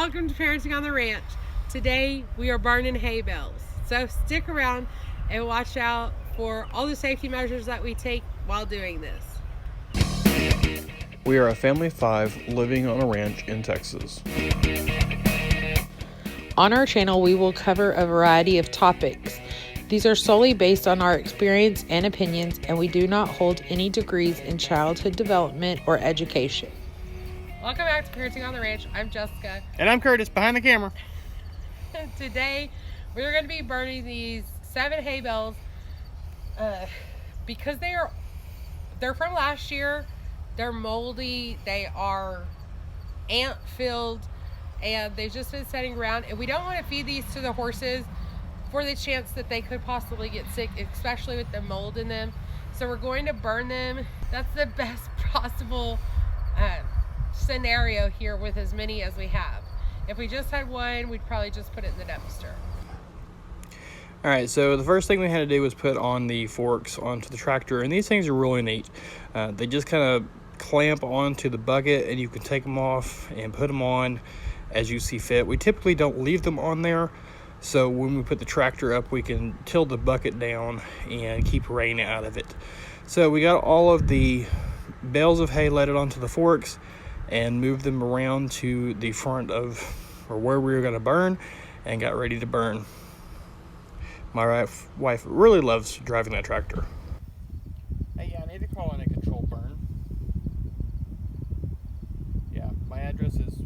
Welcome to Parenting on the Ranch. Today we are burning hay bales. So stick around and watch out for all the safety measures that we take while doing this. We are a family of 5 living on a ranch in Texas. On our channel, we will cover a variety of topics. These are solely based on our experience and opinions, and we do not hold any degrees in childhood development or education. Welcome back to Parenting on the Ranch. I'm Jessica. And I'm Curtis, behind the camera. Today, we're going to be burning these 7 hay bales because they're from last year. They're moldy. They are ant-filled, and they've just been sitting around. And we don't want to feed these to the horses for the chance that they could possibly get sick, especially with the mold in them. So we're going to burn them. That's the best possible scenario here with as many as we have. If we just had one, we'd probably just put it in the dumpster. All right, so the first thing we had to do was put on the forks onto the tractor, and these things are really neat. They just kind of clamp onto the bucket, and you can take them off and put them on as you see fit. We typically don't leave them on there, so when we put the tractor up, we can tilt the bucket down and keep rain out of it. So we got all of the bales of hay loaded onto the forks and moved them around to the front of or where we were going to burn and got ready to burn. My wife really loves driving that tractor. Hey, yeah, I need to call in a control burn. Yeah, my address is...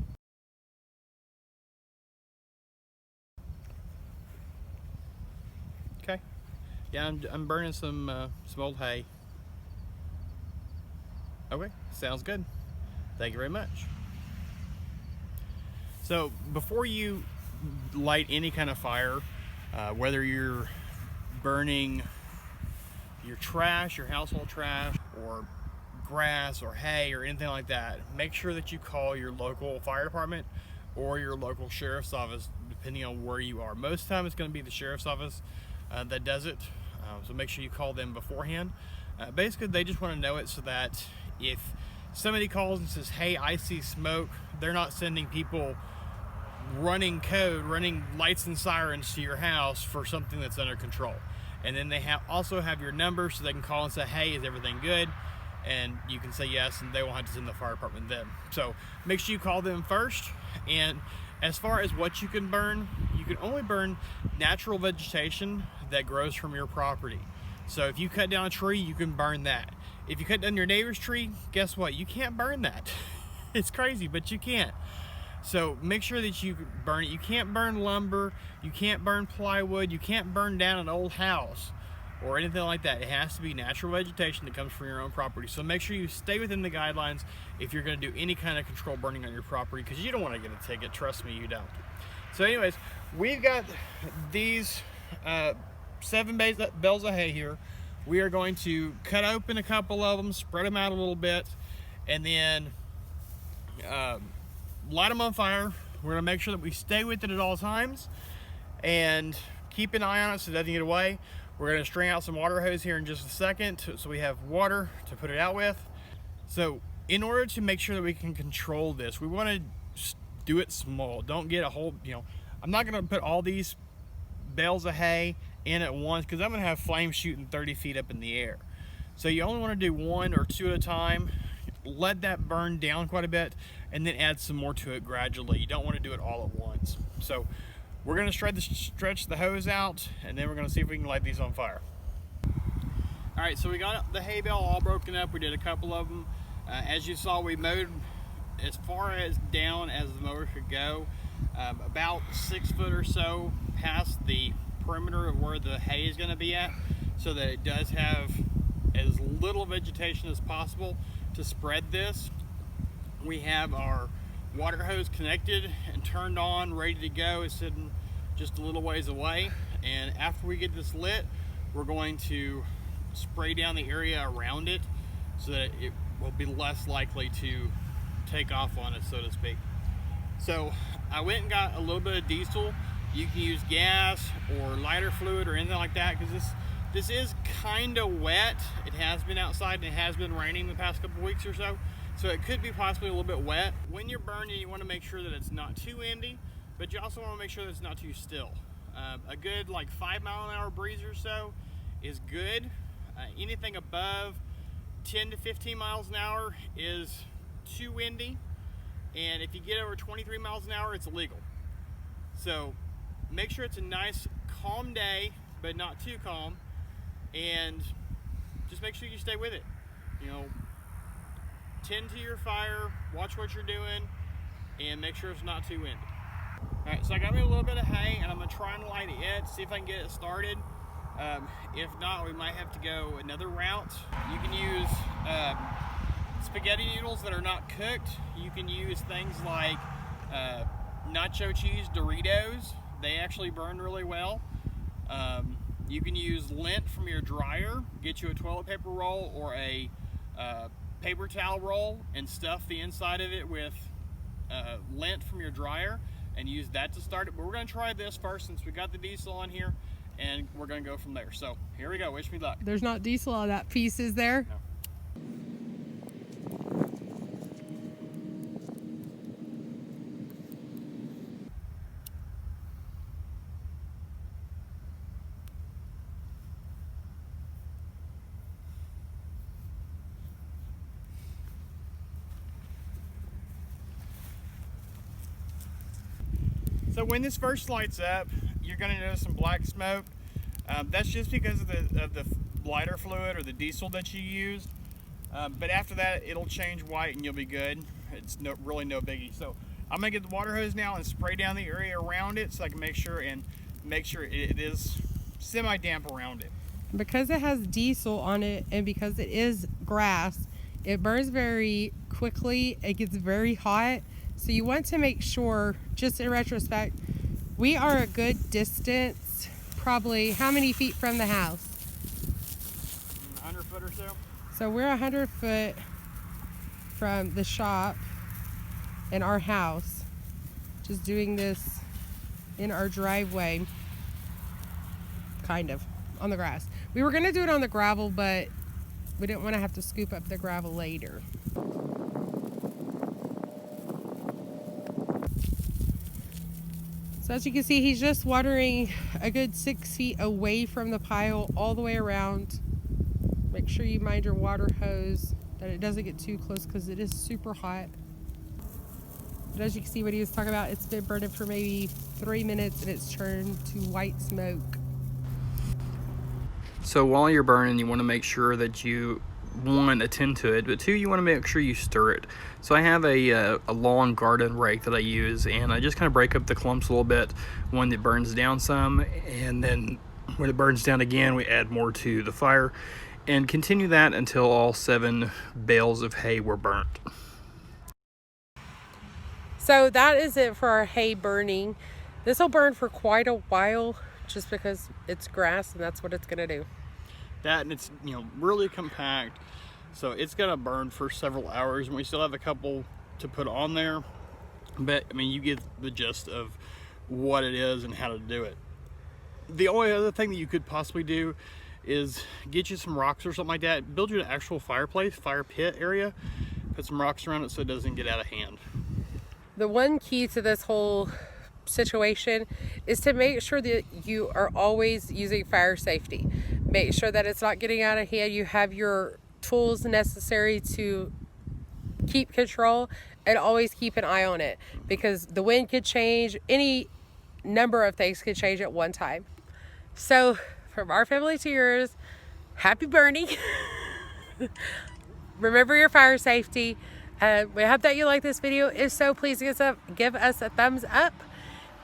Okay. Yeah, I'm burning some old hay. Okay, sounds good. Thank you very much. So before you light any kind of fire, whether you're burning your trash, your household trash, or grass or hay or anything like that, make sure that you call your local fire department or your local sheriff's office, depending on where you are. Most of the time it's going to be the sheriff's office that does it, so make sure you call them beforehand. Basically, they just want to know it so that if somebody calls and says, hey, I see smoke, they're not sending people running code, running lights and sirens to your house for something that's under control. And then they also have your number, so they can call and say, hey, is everything good? And you can say yes, and they won't have to send the fire department then. So make sure you call them first. And as far as what you can burn, you can only burn natural vegetation that grows from your property. So if you cut down a tree, you can burn that. If you cut down your neighbor's tree, guess what? You can't burn that. It's crazy, but you can't. So make sure that you burn it. You can't burn lumber, you can't burn plywood, you can't burn down an old house or anything like that. It has to be natural vegetation that comes from your own property. So make sure you stay within the guidelines if you're going to do any kind of control burning on your property, because you don't want to get a ticket. Trust me, you don't. So anyways, we've got these 7 bales of hay here. We are going to cut open a couple of them, spread them out a little bit, and then light them on fire. We're going to make sure that we stay with it at all times and keep an eye on it so it doesn't get away. We're going to string out some water hose here in just a second so we have water to put it out with. So in order to make sure that we can control this, we want to do it small. Don't get a whole, I'm not going to put all these bales of hay in at once because I'm going to have flames shooting 30 feet up in the air. So you only want to do 1 or 2 at a time. Let that burn down quite a bit and then add some more to it gradually. You don't want to do it all at once. So we're going to stretch the hose out, and then we're going to see if we can light these on fire. All right, so we got the hay bale all broken up. We did a couple of them. As you saw, we mowed as far as down as the mower could go, about 6 foot or so past the perimeter of where the hay is going to be at, so that it does have as little vegetation as possible to spread this. We have our water hose connected and turned on, ready to go. It's sitting just a little ways away, and after we get this lit, we're going to spray down the area around it so that it will be less likely to take off on it, so to speak. So I went and got a little bit of diesel. You can use gas or lighter fluid or anything like that, because this is kind of wet. It has been outside and it has been raining the past couple weeks or so. So it could be possibly a little bit wet. When you're burning, you want to make sure that it's not too windy, but you also want to make sure that it's not too still. A good like 5-mile-an-hour breeze or so is good. Anything above 10 to 15 miles an hour is too windy. And if you get over 23 miles an hour, it's illegal. So make sure it's a nice calm day, but not too calm. And just make sure you stay with it. You know, tend to your fire, watch what you're doing, and make sure it's not too windy. All right, so I got me a little bit of hay, and I'm gonna try and light it, see if I can get it started. If not, we might have to go another route. You can use spaghetti noodles that are not cooked. You can use things like nacho cheese Doritos. They actually burn really well. You can use lint from your dryer, get you a toilet paper roll or a paper towel roll and stuff the inside of it with lint from your dryer and use that to start it. But we're gonna try this first since we got the diesel on here, and we're gonna go from there. So here we go, wish me luck. There's not diesel on that piece, is there? No. So when this first lights up, you're going to notice some black smoke. That's just because of the lighter fluid or the diesel that you used. But after that, it'll change white and you'll be good. It's really no biggie. So I'm going to get the water hose now and spray down the area around it so I can make sure it is semi-damp around it. Because it has diesel on it and because it is grass, it burns very quickly. It gets very hot. So you want to make sure, just in retrospect, we are a good distance, probably how many feet from the house? 100 foot or so. So we're 100 foot from the shop and our house. Just doing this in our driveway, kind of, on the grass. We were gonna do it on the gravel, but we didn't want to have to scoop up the gravel later. So as you can see, he's just watering a good 6 feet away from the pile all the way around. Make sure you mind your water hose, that it doesn't get too close because it is super hot. But as you can see what he was talking about, it's been burning for maybe 3 minutes and it's turned to white smoke. So while you're burning, you want to make sure that you, one, attend to it, but two, you want to make sure you stir it. So I have a long garden rake that I use, and I just kind of break up the clumps a little bit when it burns down some, and then when it burns down again, we add more to the fire, and continue that until all 7 bales of hay were burnt. So that is it for our hay burning. This will burn for quite a while just because it's grass and that's what it's gonna do. That, and it's, you know, really compact, so it's gonna burn for several hours, and we still have a couple to put on there, but I mean, you get the gist of what it is and how to do it. The only other thing that you could possibly do is get you some rocks or something like that, build you an actual fireplace, fire pit area, put some rocks around it so it doesn't get out of hand. The one key to this whole situation is to make sure that you are always using fire safety. Make sure that it's not getting out of hand. You have your tools necessary to keep control, and always keep an eye on it because the wind could change. Any number of things could change at one time. So from our family to yours, happy burning. Remember your fire safety. We hope that you like this video. If so, please give us a thumbs up.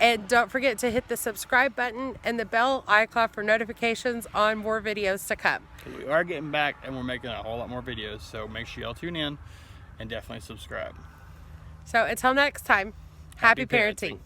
And don't forget to hit the subscribe button and the bell icon for notifications on more videos to come. We are getting back and we're making a whole lot more videos, so make sure y'all tune in and definitely subscribe. So until next time, happy parenting.